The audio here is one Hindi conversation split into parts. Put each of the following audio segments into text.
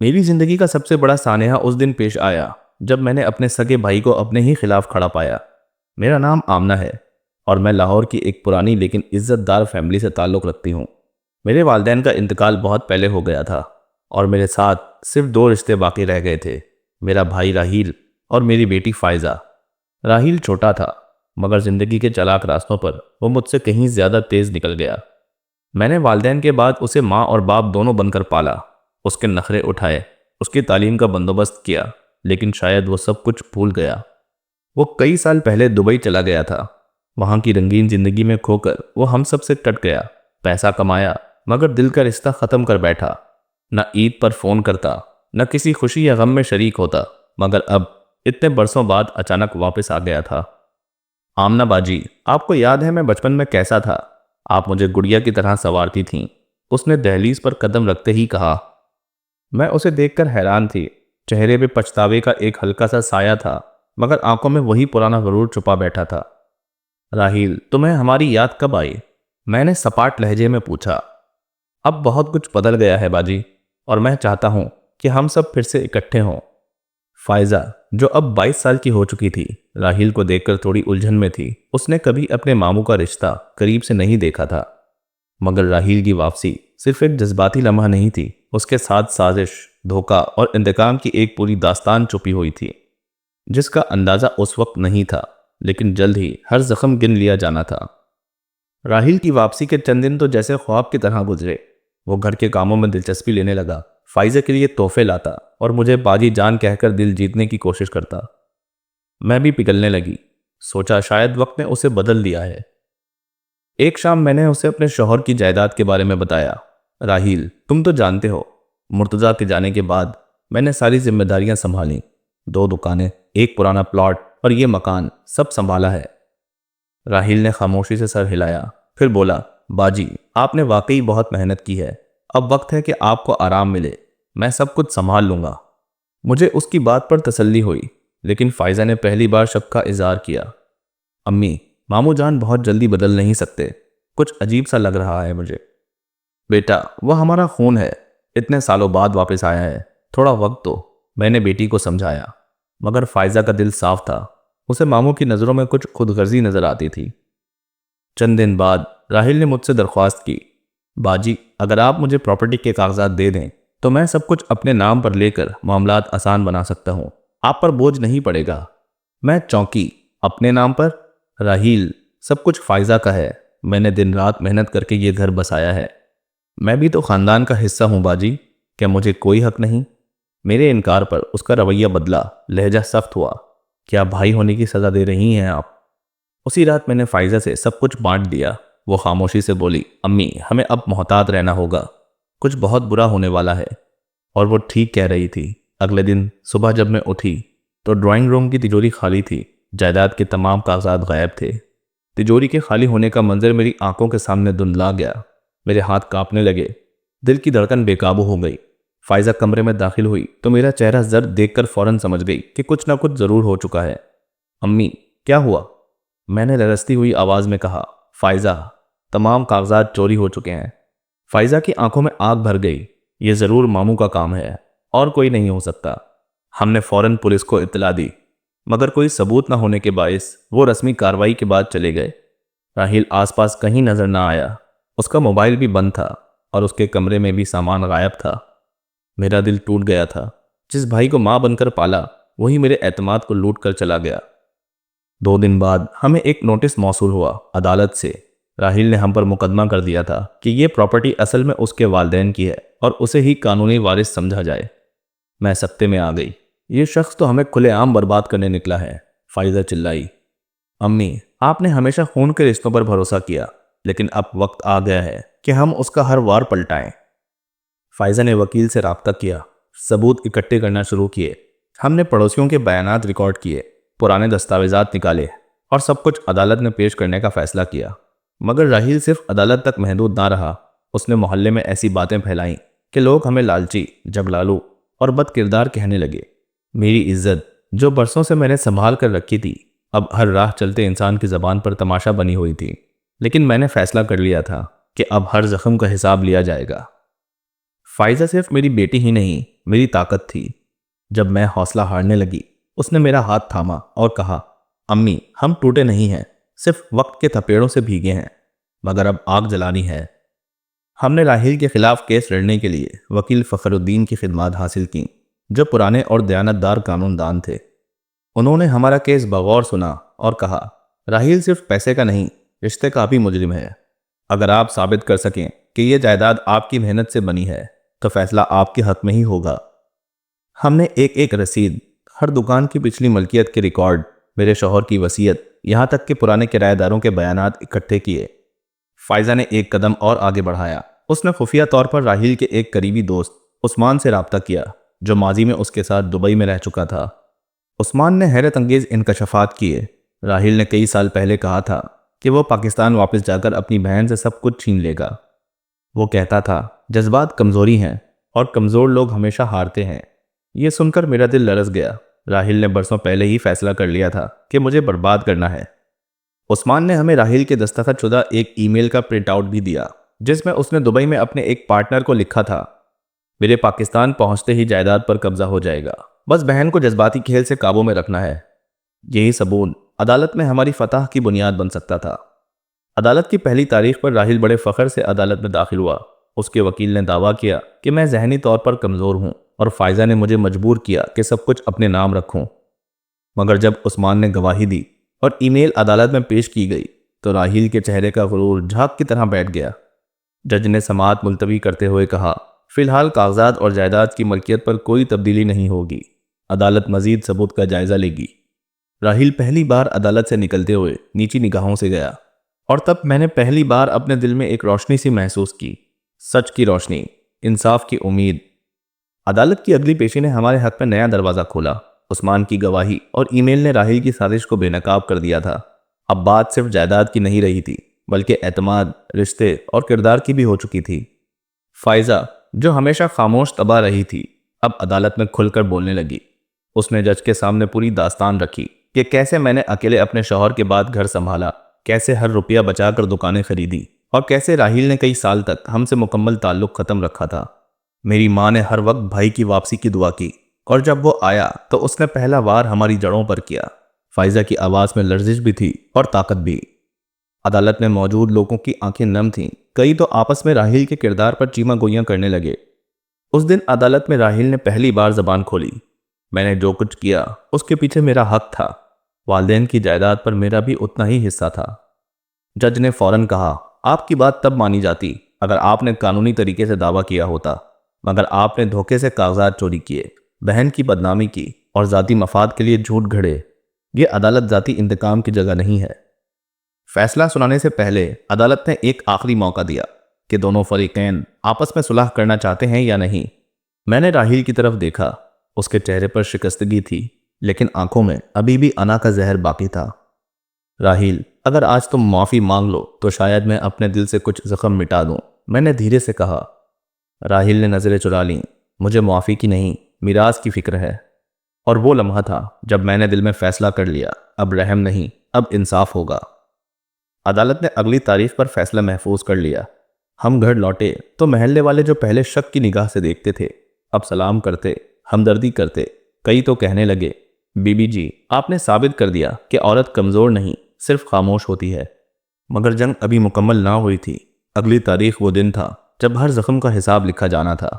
मेरी जिंदगी का सबसे बड़ा सानेहा उस दिन पेश आया जब मैंने अपने सगे भाई को अपने ही खिलाफ खड़ा पाया। मेरा नाम आमना है और मैं लाहौर की एक पुरानी लेकिन इज्जतदार फैमिली से ताल्लुक़ रखती हूँ। मेरे वालिदैन का इंतकाल बहुत पहले हो गया था और मेरे साथ सिर्फ दो रिश्ते बाकी रह गए थे, मेरा भाई राहील और मेरी बेटी फायजा। राहील छोटा था मगर ज़िंदगी के चालाक रास्तों पर वो मुझसे कहीं ज़्यादा तेज़ निकल गया। मैंने वालिदैन के बाद उसे माँ और बाप दोनों बनकर पाला, उसके नखरे उठाए, उसकी तालीम का बंदोबस्त किया, लेकिन शायद वो सब कुछ भूल गया। वो कई साल पहले दुबई चला गया था। वहाँ की रंगीन जिंदगी में खोकर वो हम सब से कट गया। पैसा कमाया मगर दिल का रिश्ता ख़त्म कर बैठा। न ईद पर फ़ोन करता, न किसी खुशी या गम में शरीक होता, मगर अब इतने बरसों बाद अचानक वापस आ गया था। आमना बाजी, आपको याद है मैं बचपन में कैसा था? आप मुझे गुड़िया की तरह संवारती थीं। उसने दहलीज पर कदम रखते ही कहा। मैं उसे देखकर हैरान थी। चेहरे पे पछतावे का एक हल्का सा साया था, मगर आंखों में वही पुराना गरूर छुपा बैठा था। राहील, तुम्हें हमारी याद कब आई? मैंने सपाट लहजे में पूछा। अब बहुत कुछ बदल गया है बाजी, और मैं चाहता हूं कि हम सब फिर से इकट्ठे हों। फायजा, जो अब 22 साल की हो चुकी थी, राहील को देखकर थोड़ी उलझन में थी। उसने कभी अपने मामू का रिश्ता करीब से नहीं देखा था, मगर राहील की वापसी सिर्फ एक जज्बाती लम्हा नहीं थी। उसके साथ साजिश, धोखा और इंतकाम की एक पूरी दास्तान छुपी हुई थी, जिसका अंदाजा उस वक्त नहीं था, लेकिन जल्द ही हर जख्म गिन लिया जाना था। राहील की वापसी के चंद दिन तो जैसे ख्वाब की तरह गुजरे। वो घर के कामों में दिलचस्पी लेने लगा, फाइजा के लिए तोहफे लाता और मुझे बाजी जान कहकर दिल जीतने की कोशिश करता। मैं भी पिघलने लगी। सोचा शायद वक्त ने उसे बदल दिया है। एक शाम मैंने उसे अपने शौहर की जायदाद के बारे में बताया। राहील, तुम तो जानते हो, मुर्तज़ा के जाने के बाद मैंने सारी जिम्मेदारियां संभाली। 2 दुकानें, एक पुराना प्लॉट और ये मकान, सब संभाला है। राहील ने खामोशी से सर हिलाया, फिर बोला, बाजी, आपने वाकई बहुत मेहनत की है। अब वक्त है कि आपको आराम मिले। मैं सब कुछ संभाल लूंगा। मुझे उसकी बात पर तसल्ली हुई, लेकिन फायजा ने पहली बार शक का इजहार किया। अम्मी, मामू जान बहुत जल्दी बदल नहीं सकते। कुछ अजीब सा लग रहा है मुझे। बेटा, वह हमारा खून है, इतने सालों बाद वापस आया है, थोड़ा वक्त दो। मैंने बेटी को समझाया, मगर फायजा का दिल साफ था। उसे मामू की नज़रों में कुछ खुदगर्जी नजर आती थी। चंद दिन बाद राहिल ने मुझसे दरख्वास्त की, बाजी, अगर आप मुझे प्रॉपर्टी के कागजात दे दें तो मैं सब कुछ अपने नाम पर लेकर मामलात आसान बना सकता हूँ। आप पर बोझ नहीं पड़ेगा। मैं चौंकी। अपने नाम पर? राहील, सब कुछ फायजा का है। मैंने दिन रात मेहनत करके ये घर बसाया है। मैं भी तो खानदान का हिस्सा हूं बाजी, क्या मुझे कोई हक नहीं? मेरे इनकार पर उसका रवैया बदला, लहजा सख्त हुआ। क्या भाई होने की सजा दे रही हैं आप? उसी रात मैंने फायजा से सब कुछ बांट दिया। वो खामोशी से बोली, अम्मी, हमें अब मोहतात रहना होगा, कुछ बहुत बुरा होने वाला है। और वो ठीक कह रही थी। अगले दिन सुबह जब मैं उठी तो ड्राइंग रूम की तिजोरी खाली थी। जायदाद के तमाम कागजात गायब थे। तिजोरी के खाली होने का मंजर मेरी आंखों के सामने धुंधला गया। मेरे हाथ कांपने लगे, दिल की धड़कन बेकाबू हो गई। फायजा कमरे में दाखिल हुई तो मेरा चेहरा जर्द देखकर फौरन समझ गई कि कुछ ना कुछ जरूर हो चुका है। अम्मी, क्या हुआ? मैंने लरसती हुई आवाज में कहा। फायजा, तमाम कागजात चोरी हो चुके हैं। फायजा की आंखों में आग भर गई। ये जरूर मामू का काम है, और कोई नहीं हो सकता। हमने फौरन पुलिस को इत्तला दी, मगर कोई सबूत न होने के बायस वो रस्मी कार्रवाई के बाद चले गए। राहील आसपास कहीं नजर ना आया। उसका मोबाइल भी बंद था और उसके कमरे में भी सामान गायब था। मेरा दिल टूट गया था। जिस भाई को मां बनकर पाला, वही मेरे एतमाद को लूट कर चला गया। 2 दिन बाद हमें एक नोटिस मौसूल हुआ अदालत से। राहील ने हम पर मुकदमा कर दिया था कि यह प्रॉपर्टी असल में उसके वालिदैन की है और उसे ही कानूनी वारिस समझा जाए। मैं सख्ते में आ गई। ये शख्स तो हमें खुलेआम बर्बाद करने निकला है। फायजा चिल्लाई। अम्मी, आपने हमेशा खून के रिश्तों पर भरोसा किया, लेकिन अब वक्त आ गया है कि हम उसका हर वार पलटाएं। फायजा ने वकील से राब्ता किया, सबूत इकट्ठे करना शुरू किए। हमने पड़ोसियों के बयानात रिकॉर्ड किए, पुराने दस्तावेजात निकाले और सब कुछ अदालत में पेश करने का फैसला किया। मगर राहील सिर्फ अदालत तक महदूद ना रहा। उसने मोहल्ले में ऐसी बातें फैलाईं कि लोग हमें लालची, जगलालू और बदकिरदार कहने लगे। मेरी इज्जत, जो बरसों से मैंने संभाल कर रखी थी, अब हर राह चलते इंसान की जबान पर तमाशा बनी हुई थी। लेकिन मैंने फैसला कर लिया था कि अब हर जख्म का हिसाब लिया जाएगा। फायजा सिर्फ मेरी बेटी ही नहीं, मेरी ताकत थी। जब मैं हौसला हारने लगी, उसने मेरा हाथ थामा और कहा, अम्मी, हम टूटे नहीं हैं, सिर्फ वक्त के थपेड़ों से भीगे हैं, मगर अब आग जलानी है। हमने राहिल के खिलाफ केस लड़ने के लिए वकील फखरुद्दीन की खिदमत हासिल की, जो पुराने और दयानतदार कानूनदान थे। उन्होंने हमारा केस बगौर सुना और कहा, राहिल सिर्फ पैसे का नहीं, रिश्ते का भी मुजरिम है। अगर आप साबित कर सकें कि यह जायदाद आपकी मेहनत से बनी है, तो फैसला आपके हक में ही होगा। हमने एक एक रसीद, हर दुकान की पिछली मलकियत के रिकॉर्ड, मेरे शौहर की वसीयत, यहाँ तक कि पुराने किराएदारों के बयानात इकट्ठे किए। फायजा ने एक कदम और आगे बढ़ाया। उसने खुफिया तौर पर राहिल के एक करीबी दोस्त उस्मान से राब्ता किया, जो माजी में उसके साथ दुबई में रह चुका था। उस्मान ने हैरत अंगेज इंकशाफात किए। राहिल ने कई साल पहले कहा था कि वो पाकिस्तान वापस जाकर अपनी बहन से सब कुछ छीन लेगा। वो कहता था, जज्बात कमज़ोरी हैं और कमज़ोर लोग हमेशा हारते हैं। ये सुनकर मेरा दिल लरस गया। राहिल ने बरसों पहले ही फैसला कर लिया था कि मुझे बर्बाद करना है। उस्मान ने हमें राहिल के दस्तखतशुदा एक ईमेल का प्रिंट आउट भी दिया, जिसमें उसने दुबई में अपने एक पार्टनर को लिखा था, मेरे पाकिस्तान पहुंचते ही जायदाद पर कब्जा हो जाएगा, बस बहन को जज्बाती खेल से काबू में रखना है। यही सबूत अदालत में हमारी फतह की बुनियाद बन सकता था। अदालत की पहली तारीख पर राहिल बड़े फख्र से अदालत में दाखिल हुआ। उसके वकील ने दावा किया कि मैं जहनी तौर पर कमज़ोर हूँ और फायजा ने मुझे मजबूर किया कि सब कुछ अपने नाम रखूं। मगर जब उस्मान ने गवाही दी और ईमेल अदालत में पेश की गई, तो राहिल के चेहरे का गुरूर झाग की तरह बैठ गया। जज ने समाअत मुलतवी करते हुए कहा, फिलहाल कागजात और जायदाद की मलकियत पर कोई तब्दीली नहीं होगी। अदालत मजीद सबूत का जायजा लेगी। राहिल पहली बार अदालत से निकलते हुए नीची निगाहों से गया, और तब मैंने पहली बार अपने दिल में एक रोशनी सी महसूस की, सच की रोशनी, इंसाफ की उम्मीद। अदालत की अगली पेशी ने हमारे हक में नया दरवाज़ा खोला। उस्मान की गवाही और ईमेल ने राहिल की साजिश को बेनकाब कर दिया था। अब बात सिर्फ जायदाद की नहीं रही थी, बल्कि एतमाद, रिश्ते और किरदार की भी हो चुकी थी। फायजा, जो हमेशा खामोश तबाह रही थी, अब अदालत में खुलकर बोलने लगी। उसने जज के सामने पूरी दास्तान रखी कि कैसे मैंने अकेले अपने शौहर के बाद घर संभाला, कैसे हर रुपया बचाकर दुकानें खरीदी, और कैसे राहिल ने कई साल तक हमसे मुकम्मल ताल्लुक ख़त्म रखा था। मेरी माँ ने हर वक्त भाई की वापसी की दुआ की, और जब वो आया तो उसने पहला वार हमारी जड़ों पर किया। फायजा की आवाज़ में लर्जिश भी थी और ताकत भी। अदालत में मौजूद लोगों की आंखें नम थीं। कई तो आपस में राहिल के किरदार पर चीमा गोइयां करने लगे। उस दिन अदालत में राहिल ने पहली बार जबान खोली। मैंने जो कुछ किया उसके पीछे मेरा हक था। वालिदैन की जायदाद पर मेरा भी उतना ही हिस्सा था। जज ने फौरन कहा, आपकी बात तब मानी जाती अगर आपने कानूनी तरीके से दावा किया होता, मगर आपने धोखे से कागजात चोरी किए, बहन की बदनामी की और जाती मफाद के लिए झूठ घड़े। ये अदालत जाती इंतकाम की जगह नहीं है। फैसला सुनाने से पहले अदालत ने एक आखिरी मौका दिया कि दोनों फरीकैन आपस में सुलह करना चाहते हैं या नहीं। मैंने राहिल की तरफ देखा। उसके चेहरे पर शिकस्तगी थी, लेकिन आंखों में अभी भी अना का जहर बाकी था। राहिल, अगर आज तुम माफ़ी मांग लो तो शायद मैं अपने दिल से कुछ जख्म मिटा दूं, मैंने धीरे से कहा। राहिल ने नज़रें चुरा लीं। मुझे माफ़ी की नहीं, मिराज की फिक्र है। और वो लम्हा था जब मैंने दिल में फैसला कर लिया, अब रहम नहीं, अब इंसाफ होगा। अदालत ने अगली तारीख पर फैसला महफूज कर लिया। हम घर लौटे तो महल्ले वाले जो पहले शक की निगाह से देखते थे, अब सलाम करते, हमदर्दी करते। कई तो कहने लगे, बीबी जी, आपने साबित कर दिया कि औरत कमज़ोर नहीं, सिर्फ खामोश होती है। मगर जंग अभी मुकम्मल ना हुई थी। अगली तारीख वो दिन था जब हर जख्म का हिसाब लिखा जाना था।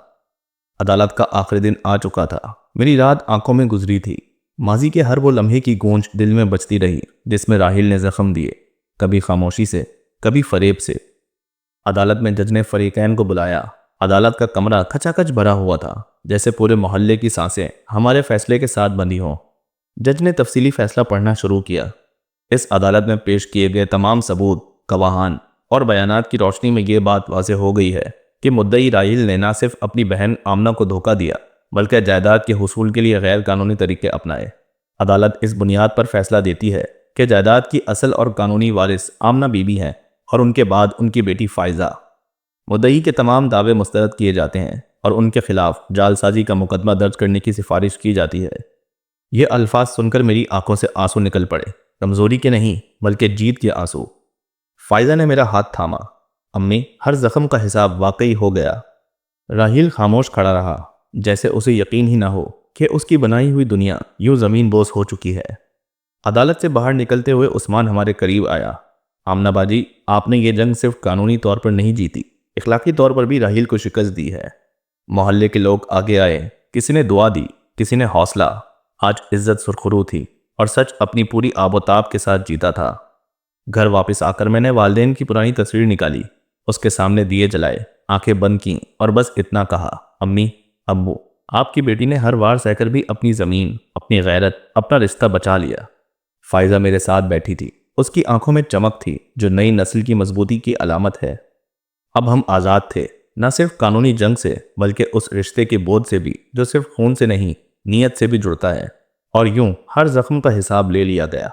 अदालत का आखिरी दिन आ चुका था। मेरी रात आंखों में गुजरी थी। माजी के हर वो लम्हे की गूंज दिल में बजती रही जिसमें राहिल ने जख्म दिए, कभी खामोशी से, कभी फरेब से। अदालत में जज ने फरीकैन को बुलाया। अदालत का कमरा खचाखच भरा हुआ था, जैसे पूरे मोहल्ले की सांसें हमारे फैसले के साथ बंधी हों। जज ने तफसीली फैसला पढ़ना शुरू किया। इस अदालत में पेश किए गए तमाम सबूत, गवाहान और बयानात की रोशनी में ये बात वाज़ेह हो गई है कि मुद्दई राहिल ने न सिर्फ अपनी बहन आमना को धोखा दिया, बल्कि जायदाद के हुसूल के लिए गैर कानूनी तरीके अपनाए। अदालत इस बुनियाद पर फैसला देती है कि जायदाद की असल और कानूनी वारिस आमना बीबी हैं और उनके बाद उनकी बेटी फायजा। मुद्दई के तमाम दावे मुस्तरद किए जाते हैं और उनके खिलाफ जालसाजी का मुकदमा दर्ज करने की सिफारिश की जाती है। ये अल्फाज सुनकर मेरी आंखों से आंसू निकल पड़े, कमजोरी के नहीं बल्कि जीत के आंसू। फायजा ने मेरा हाथ थामा। अम्मी, हर जख्म का हिसाब वाकई हो गया। राहिल खामोश खड़ा रहा, जैसे उसे यकीन ही ना हो कि उसकी बनाई हुई दुनिया यूं जमीन बोस हो चुकी है। अदालत से बाहर निकलते हुए उस्मान हमारे करीब आया। आमना बाजी, आपने ये जंग सिर्फ कानूनी तौर पर नहीं जीती, इखलाकी तौर पर भी राहील को शिकस्त दी है। मोहल्ले के लोग आगे आए, किसी ने दुआ दी, किसी ने हौसला। आज इज्जत सुरखरू थी और सच अपनी पूरी आबोताब के साथ जीता था। घर वापस आकर मैंने वालिदैन की पुरानी तस्वीर निकाली, उसके सामने दिए जलाए, आंखें बंद की और बस इतना कहा, अम्मी, अब्बू, आपकी बेटी ने हर वार सहकर भी अपनी जमीन, अपनी गैरत, अपना रिश्ता बचा लिया। फाइजा मेरे साथ बैठी थी, उसकी आंखों में चमक थी जो नई नस्ल की मजबूती की अलामत है। अब हम आज़ाद थे, न सिर्फ कानूनी जंग से बल्कि उस रिश्ते के बोझ से भी जो सिर्फ खून से नहीं नीयत से भी जुड़ता है। और यूं हर जख्म का हिसाब ले लिया गया।